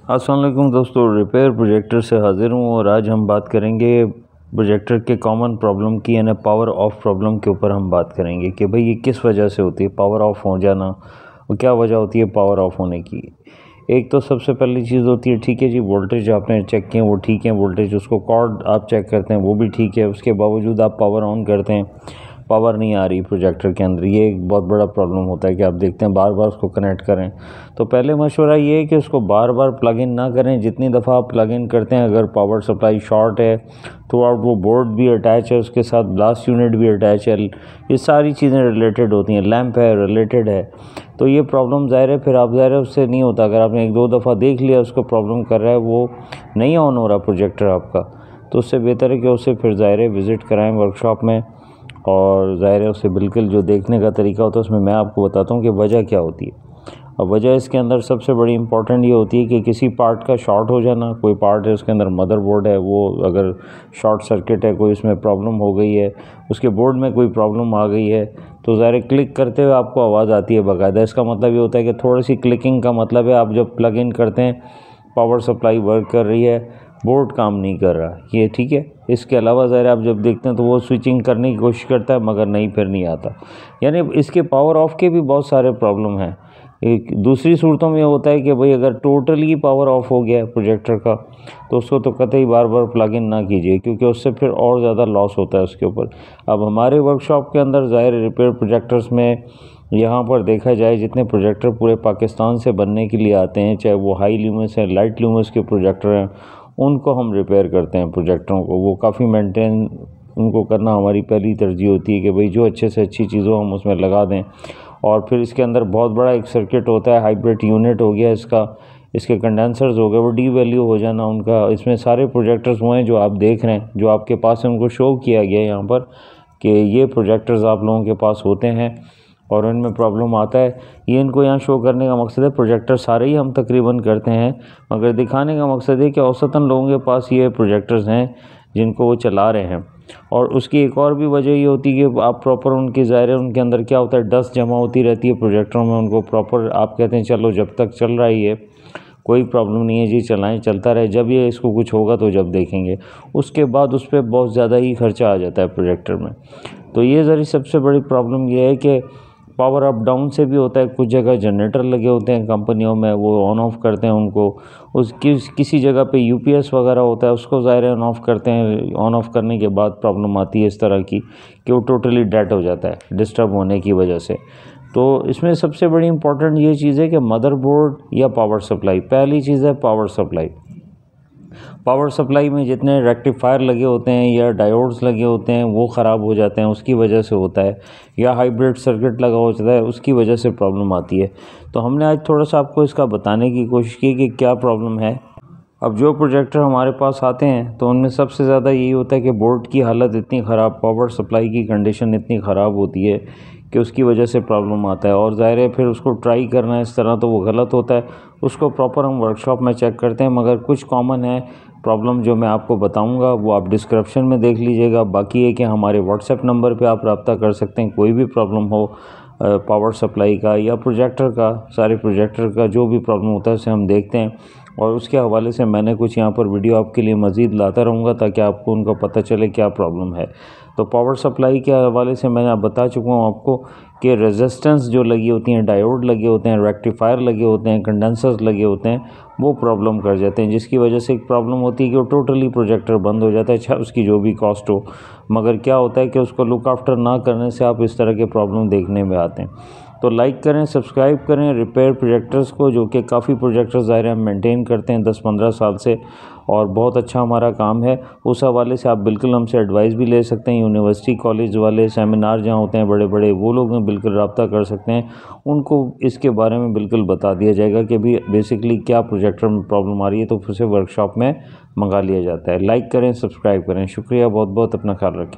अस्सलाम वालेकुम दोस्तों, रिपेयर प्रोजेक्टर से हाज़िर हूँ और आज हम बात करेंगे प्रोजेक्टर के कॉमन प्रॉब्लम की, यानी पावर ऑफ प्रॉब्लम के ऊपर हम बात करेंगे कि भाई ये किस वजह से होती है पावर ऑफ हो जाना और क्या वजह होती है पावर ऑफ होने की। एक तो सबसे पहली चीज़ होती है, ठीक है जी, वोल्टेज आपने चेक किए वो ठीक है, वोल्टेज उसको कॉर्ड आप चेक करते हैं वो भी ठीक है, उसके बावजूद आप पावर ऑन करते हैं, पावर नहीं आ रही प्रोजेक्टर के अंदर। ये एक बहुत बड़ा प्रॉब्लम होता है कि आप देखते हैं बार बार उसको कनेक्ट करें। तो पहले मशवरा ये है कि उसको बार बार प्लग इन ना करें। जितनी दफ़ा आप प्लग इन करते हैं, अगर पावर सप्लाई शॉर्ट है थ्रू आउट, वो बोर्ड भी अटैच है, उसके साथ ब्लास्ट यूनिट भी अटैच है, ये सारी चीज़ें रिलेटेड होती हैं, लैंप है रिलेटेड है, तो ये प्रॉब्लम ज़ाहिर है फिर आप ज़ाहिर है उससे नहीं होता। अगर आपने एक दो दफ़ा देख लिया उसको प्रॉब्लम कर रहा है, वो नहीं ऑन हो रहा प्रोजेक्टर आपका, तो उससे बेहतर है कि उसे फिर ज़ाहिर है विज़िट कराएँ वर्कशॉप में, और ज़ाहिर है उसे बिल्कुल जो देखने का तरीका होता है उसमें मैं आपको बताता हूँ कि वजह क्या होती है। और वजह इसके अंदर सबसे बड़ी इंपॉर्टेंट ये होती है कि किसी पार्ट का शॉर्ट हो जाना। कोई पार्ट है उसके अंदर, मदरबोर्ड है, वो अगर शॉर्ट सर्किट है, कोई उसमें प्रॉब्लम हो गई है, उसके बोर्ड में कोई प्रॉब्लम आ गई है, तो ज़ाहिर क्लिक करते हुए आपको आवाज़ आती है बाकायदा। इसका मतलब ये होता है कि थोड़ी सी क्लिकिंग का मतलब है आप जब प्लग इन करते हैं पावर सप्लाई वर्क कर रही है, बोर्ड काम नहीं कर रहा, ये ठीक है। इसके अलावा ज़ाहिर आप जब देखते हैं तो वो स्विचिंग करने की कोशिश करता है मगर नहीं, फिर नहीं आता। यानी इसके पावर ऑफ के भी बहुत सारे प्रॉब्लम हैं। एक दूसरी सूरतों में ये होता है कि भाई अगर टोटली पावर ऑफ हो गया है प्रोजेक्टर का, तो उसको तो कतई बार बार प्लग इन ना कीजिए, क्योंकि उससे फिर और ज़्यादा लॉस होता है उसके ऊपर। अब हमारे वर्कशॉप के अंदर ज़ाहिर रिपेयर प्रोजेक्टर्स में यहाँ पर देखा जाए जितने प्रोजेक्टर पूरे पाकिस्तान से बनने के लिए आते हैं, चाहे वो हाई ल्यूमिनस है, लाइट ल्यूमिनस के प्रोजेक्टर हैं, उनको हम रिपेयर करते हैं प्रोजेक्टरों को। वो काफ़ी मेंटेन उनको करना हमारी पहली तरजीह होती है कि भाई जो अच्छे से अच्छी चीज़ों हम उसमें लगा दें। और फिर इसके अंदर बहुत बड़ा एक सर्किट होता है, हाइब्रिड यूनिट हो गया इसका, इसके कंडेंसर्स हो गए, वो डी वैल्यू हो जाना उनका। इसमें सारे प्रोजेक्टर्स वो हैं जो आप देख रहे हैं, जो आपके पास है, उनको शो किया गया है यहाँ पर कि ये प्रोजेक्टर्स आप लोगों के पास होते हैं और उनमें प्रॉब्लम आता है। ये इनको यहाँ शो करने का मकसद है, प्रोजेक्टर सारे ही हम तकरीबन करते हैं, मगर दिखाने का मकसद है कि औसतन लोगों के पास ये प्रोजेक्टर्स हैं जिनको वो चला रहे हैं। और उसकी एक और भी वजह ये होती है कि आप प्रॉपर उनकी ज़ाहिर है उनके अंदर क्या होता है, डस्ट जमा होती रहती है प्रोजेक्टरों में, उनको प्रॉपर आप कहते हैं चलो जब तक चल रहा है ये कोई प्रॉब्लम नहीं है जी, चलाएं, चलता रहे, जब ये इसको कुछ होगा तो जब देखेंगे, उसके बाद उस पर बहुत ज़्यादा ही खर्चा आ जाता है प्रोजेक्टर में। तो ये ज़रा सबसे बड़ी प्रॉब्लम ये है कि पावर अप डाउन से भी होता है। कुछ जगह जनरेटर लगे होते हैं कंपनियों में, वो ऑन ऑफ करते हैं उनको। किसी जगह पे यूपीएस वगैरह होता है, उसको ज़ाहिर है ऑन ऑफ करते हैं। ऑन ऑफ करने के बाद प्रॉब्लम आती है इस तरह की कि वो टोटली डेड हो जाता है डिस्टर्ब होने की वजह से। तो इसमें सबसे बड़ी इंपॉर्टेंट ये चीज़ है कि मदरबोर्ड या पावर सप्लाई। पहली चीज़ है पावर सप्लाई। पावर सप्लाई में जितने रेक्टिफायर लगे होते हैं या डायोड्स लगे होते हैं वो ख़राब हो जाते हैं, उसकी वजह से होता है, या हाइब्रिड सर्किट लगा हो जाता है, उसकी वजह से प्रॉब्लम आती है। तो हमने आज थोड़ा सा आपको इसका बताने की कोशिश की कि क्या प्रॉब्लम है। अब जो प्रोजेक्टर हमारे पास आते हैं तो उनमें सबसे ज़्यादा यही होता है कि बोर्ड की हालत इतनी ख़राब, पावर सप्लाई की कंडीशन इतनी ख़राब होती है कि उसकी वजह से प्रॉब्लम आता है। और ज़ाहिर है फिर उसको ट्राई करना इस तरह तो वो गलत होता है, उसको प्रॉपर हम वर्कशॉप में चेक करते हैं। मगर कुछ कॉमन है प्रॉब्लम जो मैं आपको बताऊंगा, वो आप डिस्क्रिप्शन में देख लीजिएगा। बाकी है कि हमारे व्हाट्सएप नंबर पे आप रब्ता कर सकते हैं, कोई भी प्रॉब्लम हो पावर सप्लाई का या प्रोजेक्टर का, सारे प्रोजेक्टर का जो भी प्रॉब्लम होता है उसे हम देखते हैं। और उसके हवाले से मैंने कुछ यहाँ पर वीडियो आपके लिए मज़ीद लाता रहूँगा ताकि आपको उनका पता चले क्या प्रॉब्लम है। तो पावर सप्लाई के हवाले से मैंने बता चुका हूँ आपको कि रेजिस्टेंस जो लगी होती हैं, डायोड लगे होते हैं, रेक्टिफायर लगे होते हैं, कंडेंसर्स लगे होते हैं, वो प्रॉब्लम कर जाते हैं, जिसकी वजह से एक प्रॉब्लम होती है कि वो टोटली प्रोजेक्टर बंद हो जाता है, चाहे उसकी जो भी कॉस्ट हो। मगर क्या होता है कि उसको लुक आफ्टर ना करने से आप इस तरह के प्रॉब्लम देखने में आते हैं। तो लाइक करें, सब्सक्राइब करें रिपेयर प्रोजेक्टर्स को, जो कि काफ़ी प्रोजेक्टर्स ज़ाहिर हम मेंटेन करते हैं 10-15 साल से, और बहुत अच्छा हमारा काम है। उस हवाले से आप बिल्कुल हमसे एडवाइस भी ले सकते हैं। यूनिवर्सिटी कॉलेज वाले सेमिनार जहाँ होते हैं बड़े बड़े, वो लोग में बिल्कुल रब्ता कर सकते हैं, उनको इसके बारे में बिल्कुल बता दिया जाएगा कि भी बेसिकली क्या प्रोजेक्टर में प्रॉब्लम आ रही है, तो उसे वर्कशॉप में मंगा लिया जाता है। लाइक करें, सब्सक्राइब करें, शुक्रिया बहुत बहुत, अपना ख्याल रखें।